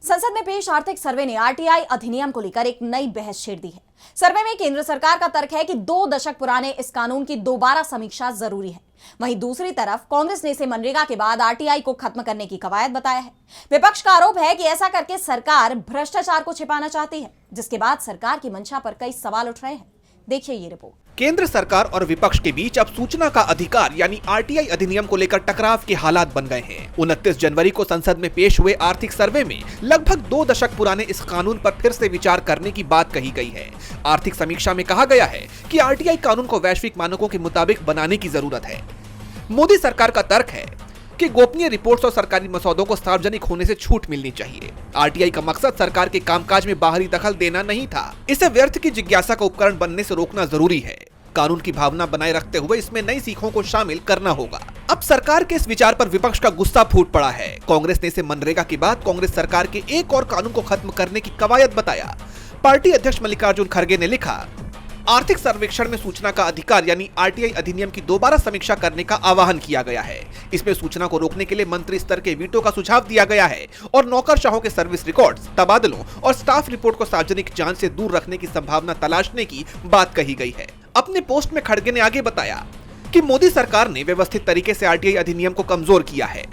संसद में पेश आर्थिक सर्वे ने आरटीआई अधिनियम को लेकर एक नई बहस छेड़ दी है। सर्वे में केंद्र सरकार का तर्क है कि 2 दशक पुराने इस कानून की दोबारा समीक्षा जरूरी है। वहीं दूसरी तरफ कांग्रेस ने इसे मनरेगा के बाद आरटीआई को खत्म करने की कवायद बताया है। विपक्ष का आरोप है कि ऐसा करके सरकार भ्रष्टाचार को छिपाना चाहती है, जिसके बाद सरकार की मंशा पर कई सवाल उठ रहे हैं। देखिए ये रिपोर्ट। केंद्र सरकार और विपक्ष के बीच अब सूचना का अधिकार यानी आरटीआई अधिनियम को लेकर टकराव के हालात बन गए हैं। 29 जनवरी को संसद में पेश हुए आर्थिक सर्वे में लगभग 2 दशक पुराने इस कानून पर फिर से विचार करने की बात कही गई है। आर्थिक समीक्षा में कहा गया है कि आरटीआई कानून को वैश्विक मानकों के मुताबिक बनाने की जरूरत है। मोदी सरकार का तर्क है कि गोपनीय रिपोर्ट्स और सरकारी मसौदों को सार्वजनिक होने से छूट मिलनी चाहिए। आरटीआई का मकसद सरकार के कामकाज में बाहरी दखल देना नहीं था। इसे व्यर्थ की जिज्ञासा का उपकरण बनने से रोकना जरूरी है। कानून की भावना बनाए रखते हुए इसमें नई सीखों को शामिल करना होगा। अब सरकार के इस विचार पर विपक्ष का गुस्सा फूट पड़ा है। कांग्रेस ने इसे मनरेगा के बाद कांग्रेस सरकार के एक और कानून को खत्म करने की कवायद बताया। पार्टी अध्यक्ष मल्लिकार्जुन खड़गे ने लिखा, आर्थिक सर्वेक्षण में सूचना का अधिकार यानी आरटीआई अधिनियम की दोबारा समीक्षा करने का आह्वान किया गया है। इसमें सूचना को रोकने के लिए मंत्री स्तर के वीटो का सुझाव दिया गया है और नौकरशाहों के सर्विस रिकॉर्ड्स, तबादलों और स्टाफ रिपोर्ट को सार्वजनिक जांच से दूर रखने की संभावना तलाशने की बात कही गई है। अपने पोस्ट में खड़गे ने आगे बताया कि मोदी सरकार ने व्यवस्थित तरीके से आरटीआई अधिनियम को कमजोर किया है।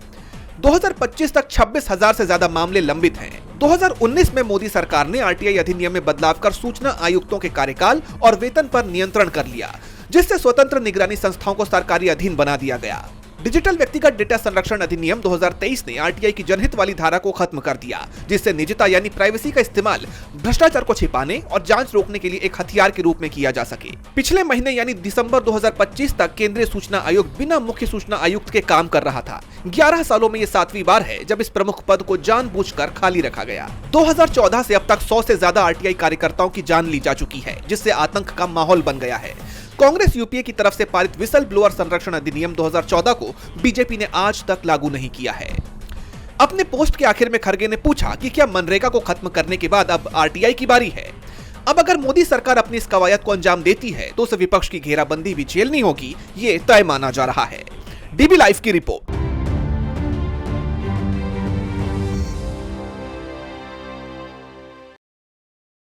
2025 तक 26,000 से ज्यादा मामले लंबित हैं। 2019 में मोदी सरकार ने आरटीआई अधिनियम में बदलाव कर सूचना आयुक्तों के कार्यकाल और वेतन पर नियंत्रण कर लिया, जिससे स्वतंत्र निगरानी संस्थाओं को सरकारी अधीन बना दिया गया। डिजिटल व्यक्तिगत डेटा संरक्षण अधिनियम 2023 ने आरटीआई की जनहित वाली धारा को खत्म कर दिया, जिससे निजता यानी प्राइवेसी का इस्तेमाल भ्रष्टाचार को छिपाने और जांच रोकने के लिए एक हथियार के रूप में किया जा सके। पिछले महीने यानी दिसंबर 2025 तक केंद्रीय सूचना आयोग बिना मुख्य सूचना आयुक्त के काम कर रहा था। 11 सालों में ये 7वीं बार है जब इस प्रमुख पद को जानबूझकर खाली रखा गया। 2014 से अब तक 100 से ज्यादा आरटीआई कार्यकर्ताओं की जान ली जा चुकी है, जिससे आतंक का माहौल बन गया है। कांग्रेस यूपीए की तरफ से पारित विसल ब्लोअर संरक्षण अधिनियम 2014 को बीजेपी ने आज तक लागू नहीं किया है। अपने पोस्ट के आखिर में खड़गे ने पूछा कि क्या मनरेगा को खत्म करने के बाद अब आरटीआई की बारी है। अब अगर मोदी सरकार अपनी इस कवायद को अंजाम देती है तो उसे विपक्ष की घेराबंदी भी झेलनी होगी, ये तय माना जा रहा है। डीबी लाइव की रिपोर्ट।